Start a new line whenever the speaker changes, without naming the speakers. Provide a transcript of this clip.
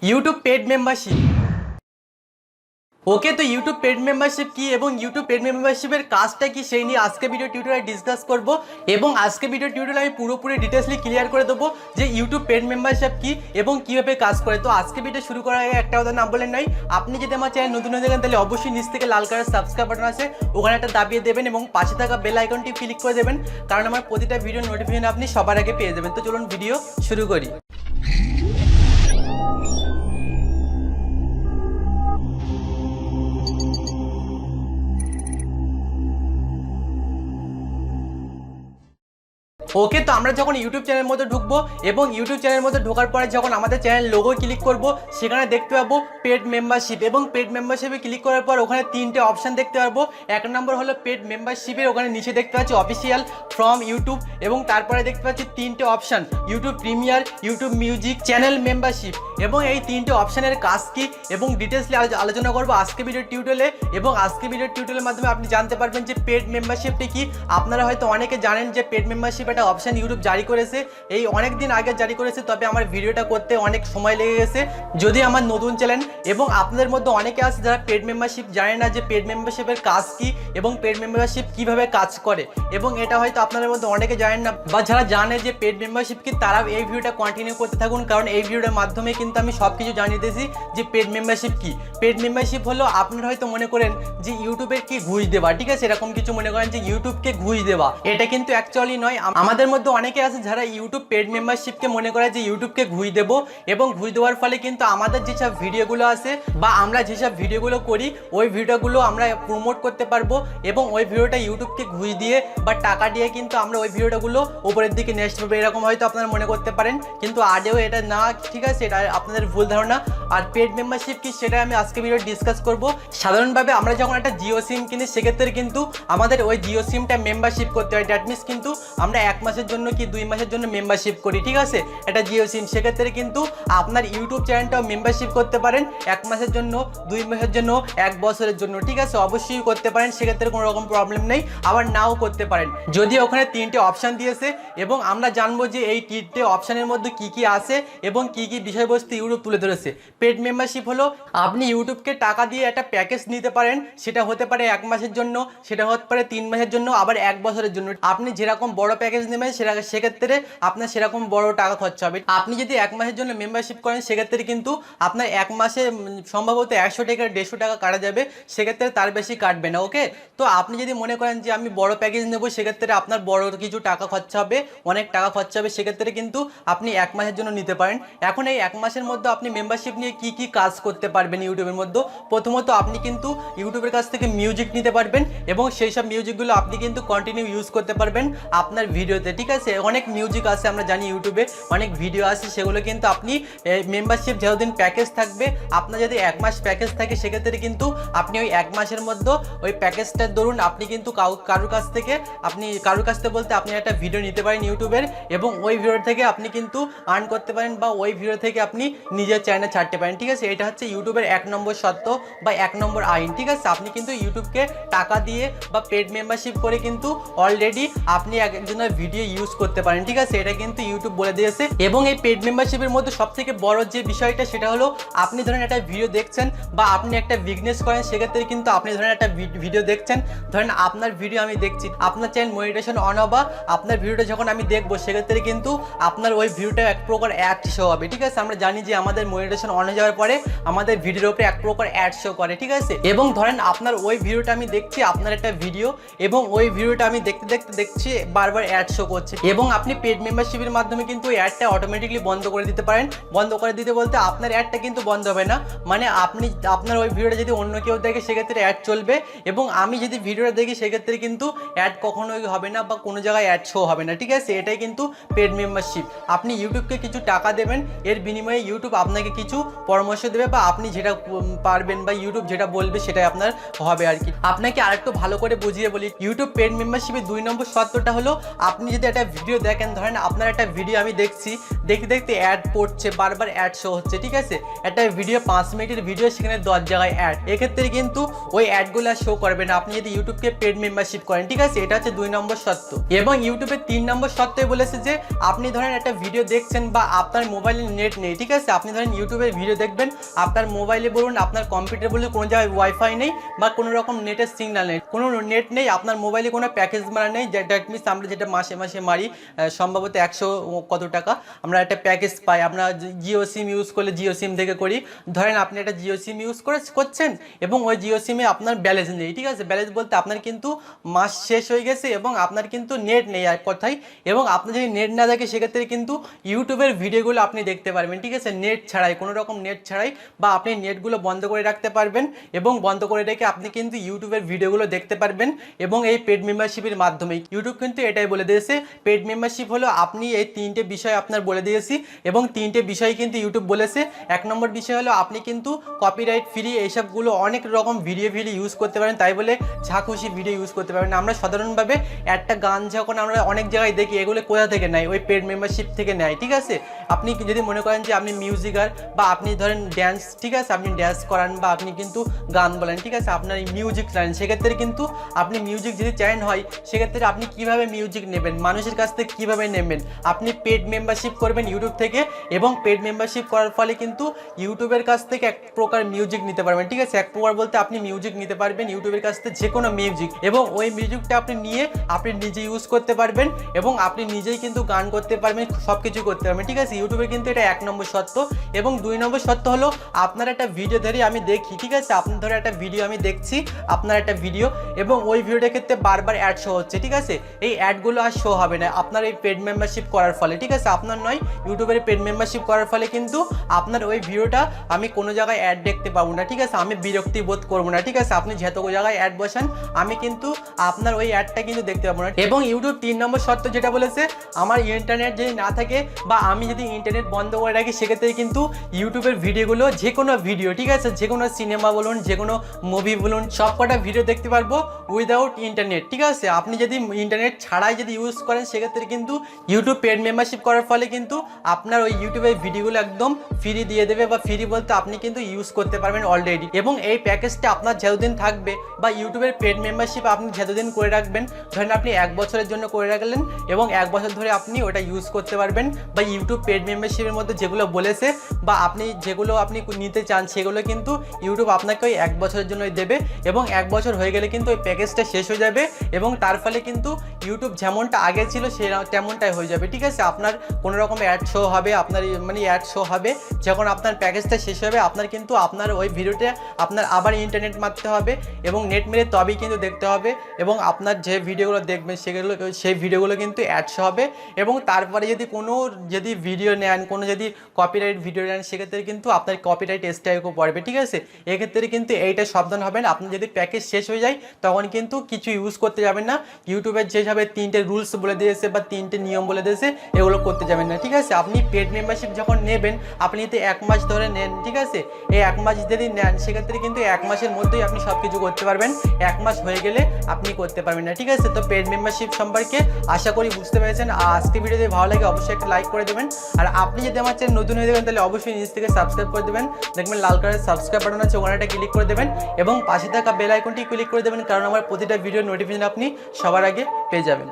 YouTube paid membership. ওকে, তো YouTube paid membership কি এবং ইউটিউব পেড মেম্বারশিপের কাজটা কি সেই নিয়ে আজকে ভিডিও টিউটোরিয়ালে ডিসকাস করব এবং আজকে ভিডিও টিউটোরিয়ালে আমি পুরোপুরি ডিটেইলসলি ক্লিয়ার করে দেবো যে ইউটিউব পেড মেম্বারশিপ কি এবং কিভাবে কাজ করে। তো আজকে ভিডিও শুরু করার আগে একটা কথা না বললেন নয়, আপনি যদি আমার চ্যানেল নতুন হয়ে থাকেন তাহলে অবশ্যই নিচ থেকে লাল কালার সাবস্ক্রাইব বাটন আছে, ওখানে একটা দাবিয়ে দেবেন এবং পাশে থাকা বেল আইকনটি ক্লিক করে দেবেন, কারণ আমার প্রতিটা ভিডিও নোটিফিকেশন আপনি সবার আগে পেয়ে যাবেন। তো চলুন ভিডিও শুরু করি। ওকে, তো আমরা যখন ইউটিউব চ্যানেলের মধ্যে ঢুকবো এবং ইউটিউব চ্যানেলের মধ্যে ঢোকার পরে যখন আমাদের চ্যানেল লোগো ক্লিক করব, সেখানে দেখতে পাবো পেড মেম্বারশিপ এবং পেড মেম্বারশিপে ক্লিক করার পর ওখানে তিনটে অপশান দেখতে পারবো। এক নম্বর হলো পেড মেম্বারশিপের, ওখানে নিচে দেখতে পাচ্ছি অফিসিয়াল ফ্রম ইউটিউব এবং তারপরে দেখতে পাচ্ছি তিনটে option YouTube premier, YouTube music, channel membership এবং এই তিনটে অপশানের কাজ কি এবং ডিটেলসলি আলোচনা করবো আজকে ভিডিও টিউটোরিয়ালে। এবং আজকে ভিডিও টিউটোরিয়ালের মাধ্যমে আপনি জানতে পারবেন যে পেড মেম্বারশিপটি কি। আপনারা হয়তো অনেকে জানেন যে পেড মেম্বারশিপ একটা অপশান ইউটিউব জারি করেছে, এই অনেক দিন আগে জারি করেছে, তবে আমার ভিডিওটা করতে অনেক সময় লেগে গেছে যদি আমার নতুন চ্যানেল। এবং আপনাদের মধ্যে অনেকে আছে যারা পেড মেম্বারশিপ জানে না যে পেড মেম্বারশিপের কাজ কি এবং পেড মেম্বারশিপ কিভাবে কাজ করে, এবং এটা হয়তো আপনাদের মধ্যে অনেকে জানেন না, বা যারা জানে যে পেড মেম্বারশিপ কি তারা এই ভিডিওটা কন্টিনিউ করতে থাকুন, কারণ এই ভিডিওর মাধ্যমে কিন্তু আমি সব কিছু জানিয়ে দিয়েছি যে পেড মেম্বারশিপ কি। পেড মেম্বারশিপ হলো আপনারা হয়তো মনে করেন যে ইউটিউবের কি ঘুষ দেওয়া, ঠিক আছে, এরকম কিছু মনে করেন যে ইউটিউবকে ঘুষ দেওয়া, এটা কিন্তু অ্যাকচুয়ালি নয়। আমাদের মধ্যে অনেকে আছে যারা ইউটিউব পেড মেম্বারশিপকে মনে করে যে ইউটিউবকে ঘুষ দেবো, এবং ঘুষ দেওয়ার ফলে কিন্তু আমাদের যেসব ভিডিওগুলো আছে বা আমরা যেসব ভিডিওগুলো করি ওই ভিডিওগুলো আমরা প্রমোট করতে পারবো এবং ওই ভিডিওটা ইউটিউবকে ঘুষ দিয়ে বা টাকা দিয়ে কিন্তু আমরা ওই ভিডিওগুলো উপরের দিকে নিয়ে আসতে পারবো, এরকম হয়তো আপনারা মনে করতে পারেন, কিন্তু আদেও এটা না, ঠিক আছে, এটা আপনাদের ভুল ধারণা। আর পেড মেম্বারশিপ কি সেটা আমি আজকে ভিডিও ডিসকাস করব। সাধারণভাবে আমরা যখন একটা জিও সিম কিনি সেক্ষেত্রে কিন্তু আমাদের ওই জিও সিমটা মেম্বারশিপ করতে হয়, দ্যাট মিনস কিন্তু আমরা 1 মাসের জন্য কি 2 মাসের জন্য মেম্বারশিপ করি, ঠিক আছে, এটা জিও সিম। সেক্ষেত্রে কিন্তু আপনার ইউটিউব চ্যানেলটাও মেম্বারশিপ করতে পারেন 1 মাসের জন্য, 2 মাসের জন্য, 1 বছরের জন্য, ঠিক আছে, অবশ্যই করতে পারেন, সেক্ষেত্রে কোনো রকম প্রবলেম নেই। আবার নাও করতে পারেন যদি ওখানে 3টে অপশান দিয়েছে, এবং আমরা জানবো যে এই 3টে অপশানের মধ্যে কি কি আছে এবং কি কি বিষয়বস্তু ইউটিউব তুলে ধরেছে। পেড মেম্বারশিপ হলো আপনি ইউটিউবকে টাকা দিয়ে একটা প্যাকেজ নিতে পারেন, সেটা হতে পারে 1 মাসের জন্য, সেটা হতে পারে 3 মাসের জন্য, আবার 1 বছরের জন্য। আপনি যেরকম বড় প্যাকেজ নেবেন সেক্ষেত্রে আপনার সেরকম বড় টাকা খরচা হবে। আপনি যদি 1 মাসের জন্য মেম্বারশিপ করেন সেক্ষেত্রে কিন্তু আপনার 1 মাসে সম্ভবত 100 টাকা 150 টাকা কাটা যাবে, সেক্ষেত্রে তার বেশি কাটবে না। ওকে, তো আপনি যদি মনে করেন যে আমি বড় প্যাকেজ নেব, সেক্ষেত্রে আপনার বড় কিছু টাকা খরচা হবে, অনেক টাকা খরচা হবে, সেক্ষেত্রে কিন্তু আপনি 1 মাসের জন্য নিতে পারেন। এখন এই 1 মাসের মধ্যে আপনি মেম্বারশিপ নিয়ে কি কি কাজ করতে পারবেন ইউটিউবের মধ্যে। প্রথমত আপনি কিন্তু ইউটিউবের কাছ থেকে মিউজিক নিতে পারবেন এবং সেই সব মিউজিকগুলো আপনি কিন্তু কন্টিনিউ ইউজ করতে পারবেন আপনার ভিডিওতে, ঠিক আছে। অনেক মিউজিক আছে, আমরা জানি ইউটিউবে অনেক ভিডিও আছে, সেগুলো কিন্তু আপনি মেম্বারশিপ যতদিন প্যাকেজ থাকবে, আপনার যদি 1 মাস প্যাকেজ থাকে সেক্ষেত্রে কিন্তু আপনি ওই 1 মাসের মধ্যে ওই প্যাকেজটার দরুন আপনি কিন্তু কারোর কাছ থেকে বলতে আপনি একটা ভিডিও নিতে পারেন ইউটিউবের, এবং ওই ভিডিও থেকে আপনি কিন্তু আর্ন করতে পারেন বা ওই ভিডিও থেকে আপনি নিজের চ্যানেলে ছাড়তে পারেন, ঠিক আছে। এটা হচ্ছে ইউটিউবের 1 নম্বর শর্ত বা 1 নম্বর আইন, ঠিক আছে। আপনি কিন্তু ইউটিউবকে টাকা দিয়ে বা পেড মেম্বারশিপ করে কিন্তু অলরেডি আপনি একজনের ভিডিও ইউজ করতে পারেন, ঠিক আছে, এটা কিন্তু ইউটিউব বলে দিয়েছে। এবং এই পেড মেম্বারশিপের মধ্যে সবথেকে বড় যে বিষয়টা সেটা হলো আপনি ধরেন একটা ভিডিও দেখছেন বা আপনি একটা বিজনেস করেন, সেক্ষেত্রে কিন্তু আপনি ধরেন একটা ভিডিও দেখছেন, ধরেন আপনার ভিডিও আমি দেখছি, আপনার চ্যানেল মনিটাইজেশন অন হবা, আপনার ভিডিওটা যখন আমি দেখবো সেক্ষেত্রে কিন্তু আপনার ওই ভিডিওটা এক প্রকার অ্যাড শো হবে, ঠিক আছে। আমরা জানি যে আমাদের মনিটাইজেশন অন হয়ে যাওয়ার পরে আমাদের ভিডিওর উপরে এক প্রকার অ্যাড শো করে, ঠিক আছে। এবং ধরেন আপনার ওই ভিডিওটা আমি দেখছি, আপনার একটা ভিডিও, এবং ওই ভিডিওটা আমি দেখছি বারবার অ্যাড শো করছে, এবং আপনি পেড মেম্বারশিপের মাধ্যমে কিন্তু অ্যাডটা অটোমেটিকলি বন্ধ করে দিতে পারেন। বন্ধ করে দিতে বলতে আপনার অ্যাডটা কিন্তু বন্ধ হবে না, মানে আপনার ওই ভিডিওটা যদি অন্য কেউ দেখে সেক্ষেত্রে অ্যাড চলবে, এবং আমি যদি ভিডিওটা দেখি সেক্ষেত্রে কিন্তু অ্যাড কখনোই হবে না বা কোনো জায়গায় অ্যাড শো হবে না, ঠিক আছে। এটাই কিন্তু পেড মেম্বারশিপ। আপনি ইউটিউবকে কিছু টাকা দেবেন, এর বিনিময়ে ইউটিউব আপনাকে কিছু পরামর্শ দেবে বা আপনি যেটা পারবেন বা ইউটিউব যেটা বলবে সেটাই আপনার হবে আর কি। আপনাকে আরেকটু ভালো করে বুঝিয়ে বলি, ইউটিউব পেড মেম্বারশিপের 2 নম্বর শর্তটা হলো আপনি আপনি যদি একটা ভিডিও দেখেন, ধরেন আপনার একটা ভিডিও আমি দেখছি, দেখতে দেখতে অ্যাড পড়ছে, বারবার অ্যাড শো হচ্ছে, ঠিক আছে, একটা ভিডিও 5 মিনিটের ভিডিও, সেখানে 10 জায়গায় অ্যাড, এক্ষেত্রে কিন্তু ওই অ্যাডগুলো শো করবে না আপনি যদি ইউটিউবকে পেড মেম্বারশিপ করেন, ঠিক আছে। এটা হচ্ছে 2 নম্বর শর্ত। এবং ইউটিউবের 3 নম্বর শর্তে বলেছে যে আপনি ধরেন একটা ভিডিও দেখছেন বা আপনার মোবাইলে নেট নেই, ঠিক আছে, আপনি ধরেন ইউটিউবের ভিডিও দেখবেন, আপনার মোবাইলে বলুন, আপনার কম্পিউটার বলুন, কোনো জায়গায় ওয়াইফাই নেই বা কোনো রকম নেটের সিগন্যাল নেই, কোনো নেট নেই, আপনার মোবাইলে কোনো প্যাকেজ মারা নেই, দ্যাট মিনস আমরা যেটা মাসে মাসে মারি সম্ভবত 100 কত টাকা আমরা একটা প্যাকেজ পাই, আমরা জিও সিম ইউজ করলে জিও সিম থেকে করি, ধরেন আপনি একটা জিও সিম ইউজ করছেন এবং ওই জিও সিমে আপনার ব্যালেন্স নেই, ঠিক আছে, ব্যালেন্স বলতে আপনার কিন্তু মাস শেষ হয়ে গেছে এবং আপনার কিন্তু নেট নেই এক কথায়, এবং আপনার যদি নেট না থাকে সেক্ষেত্রে কিন্তু ইউটিউবের ভিডিওগুলো আপনি দেখতে পারবেন, ঠিক আছে, নেট ছাড়াই, কোনো রকম নেট ছাড়াই, বা আপনি নেটগুলো বন্ধ করে রাখতে পারবেন এবং বন্ধ করে রেখে আপনি কিন্তু ইউটিউবের ভিডিওগুলো দেখতে পারবেন। এবং এই পেড মেম্বারশিপের মাধ্যমে ইউটিউব কিন্তু এটাই বলে দিয়েছে, পেড মেম্বারশিপ হলো আপনি এই 3টে বিষয় আপনার বলে দিয়েছি, এবং 3টে বিষয় কিন্তু ইউটিউব বলেছে। 1 নম্বর বিষয় হলো আপনি কিন্তু কপিরাইট ফ্রি এইসবগুলো অনেক রকম ভিডিও ইউজ করতে পারেন, তাই বলে যা খুশি ভিডিও ইউজ করতে পারবেন। আমরা সাধারণভাবে একটা গান যখন আমরা অনেক জায়গায় দেখি, এগুলো কোথা থেকে নেয়, ওই পেড মেম্বারশিপ থেকে নেয়, ঠিক আছে। আপনি যদি মনে করেন যে আপনি মিউজিকার বা আপনি ধরেন ড্যান্স, ঠিক আছে, আপনি ড্যান্স করান বা আপনি কিন্তু গান বলেন, ঠিক আছে, আপনার মিউজিক চান, সেক্ষেত্রে কিন্তু আপনি মিউজিক যদি চ্যানেল হয় সেক্ষেত্রে আপনি কিভাবে মিউজিক নেবেন, মানুষের কাছ থেকে কীভাবে নেবেন, আপনি পেড মেম্বারশিপ করবেন ইউটিউব থেকে, এবং পেড মেম্বারশিপ করার ফলে কিন্তু ইউটিউবের কাছ থেকে এক প্রকার মিউজিক নিতে পারবেন, ঠিক আছে, এক প্রকার বলতে আপনি মিউজিক নিতে পারবেন ইউটিউবের কাছ থেকে, যে কোনো মিউজিক, এবং ওই মিউজিকটা আপনি নিয়ে আপনি নিজে ইউজ করতে পারবেন এবং আপনি নিজেই কিন্তু গান করতে পারবেন, সব কিছু করতে পারবেন, ঠিক আছে। ইউটিউবের কিন্তু এটা 1 নম্বর শর্ত। এবং 2 নম্বর শর্ত হলো আপনার একটা ভিডিও ধরে আমি দেখি, ঠিক আছে, আপনার ধরে একটা ভিডিও আমি দেখছি, আপনার একটা ভিডিও, এবং ওই ভিডিওটার ক্ষেত্রে বারবার অ্যাড শো হচ্ছে, ঠিক আছে, এই অ্যাডগুলো আর শো হবে না আপনার এই পেড মেম্বারশিপ করার ফলে, ঠিক আছে, আপনার নয়, ইউটিউবের পেড মেম্বারশিপ করার ফলে কিন্তু আপনার ওই ভিডিওটা আমি কোনো জায়গায় অ্যাড দেখতে পাবো না, ঠিক আছে, আমি বিরক্তি বোধ করবো না, ঠিক আছে, আপনি যত জায়গায় অ্যাড বসান আমি কিন্তু আপনার ওই অ্যাডটা কিন্তু দেখতে পাবো না। এবং ইউটিউব 3 নম্বর শর্ত যেটা বলেছে, আমার ইন্টারনেট যদি না থাকে বা আমি যদি ইন্টারনেট বন্ধ করে রাখি সেক্ষেত্রে কিন্তু ইউটিউবের ভিডিওগুলো, যে কোনো ভিডিও, ঠিক আছে, যে কোনো সিনেমা বলুন, যে কোনো মুভি বলুন, সব কটা ভিডিও দেখতে পারবো উইদাউট ইন্টারনেট, ঠিক আছে। আপনি যদি ইন্টারনেট ছাড়াই যদি ইউজ করেন সেক্ষেত্রে কিন্তু ইউটিউব পেড মেম্বারশিপ করার ফলে কিন্তু আপনার ওই ইউটিউবের ভিডিওগুলো একদম ফ্রি দিয়ে দেবে, বা ফ্রি বলতে আপনি কিন্তু ইউজ করতে পারবেন অলরেডি। এবং এই প্যাকেজটা আপনার যতদিন থাকবে বা ইউটিউবের পেড মেম্বারশিপ আপনি যতদিন করে রাখবেন, ধরেন আপনি 1 বছরের জন্য করে রাখলেন এবং 1 বছর ধরে আপনি ওটা ইউজ করতে পারবেন, বা ইউটিউব পেড মেম্বারশিপের মধ্যে যেগুলো বলেছে বা আপনি যেগুলো আপনি নিতে চান সেগুলো কিন্তু ইউটিউব আপনাকে ওই 1 বছরের জন্য দেবে, এবং 1 বছর হয়ে গেলে কিন্তু ওই প্যাকেজটা শেষ হয়ে যাবে, এবং তার ফলে কিন্তু ইউটিউব যেমনটা আগে ছিল তেমনটাই হয়ে যাবে, ঠিক আছে। আপনার কোনো রকম অ্যাড শো হবে, আপনার মানে অ্যাড শো হবে যখন আপনার প্যাকেজটা শেষ হবে, আপনার কিন্তু আপনার ওই ভিডিওটা আপনার আবার ইন্টারনেট মারতে হবে এবং নেট মেরে তবেই কিন্তু দেখতে হবে, এবং আপনার যে ভিডিওগুলো দেখবেন সেই ভিডিওগুলো কিন্তু অ্যাড শো হবে। এবং তারপরে যদি ভিডিও নেন, কোনো যদি কপিরাইট ভিডিও নেন সেক্ষেত্রে কিন্তু আপনার কপিরাইট স্ট্রাইকও পড়বে, ঠিক আছে। এক্ষেত্রে কিন্তু এইটা সাবধান হবেন, আপনি যদি প্যাকেজ শেষ হয়ে যায় তখন কিন্তু কিছু ইউজ করতে যাবেন না, ইউটিউবের যেভাবে 3টে রুলস বলে দিয়েছে বা 3টে নিয়ম বলে দিয়েছে এগুলো করতে যাবেন না, ঠিক আছে। আপনি পেড মেম্বারশিপ যখন নেবেন, আপনি যদি 1 মাস ধরে নেন, ঠিক আছে, এই 1 মাস যদি নেন সেক্ষেত্রে কিন্তু 1 মাসের মধ্যেই আপনি সব কিছু করতে পারবেন, 1 মাস হয়ে গেলে আপনি করতে পারবেন না, ঠিক আছে। তো পেড মেম্বারশিপ সম্পর্কে আশা করি বুঝতে পেরেছেন। আজকে ভিডিও যদি ভালো লাগে অবশ্যই একটা লাইক করে দেবেন, আর আপনি যদি আমার চ্যানেল নতুন হয়ে যাবেন তাহলে অবশ্যই নিচ থেকে সাবস্ক্রাইব করে দেবেন, দেখবেন লাল কালারের সাবস্ক্রাইব বাটন আছে, ওখানে একটা ক্লিক করে দেবেন এবং পাশে থাকা বেল আইকনটি ক্লিক করে দেবেন, কারণ আমার প্রতিটা ভিডিওর নোটিফিকেশন আপনি সবার আগে পেয়ে যাবেন।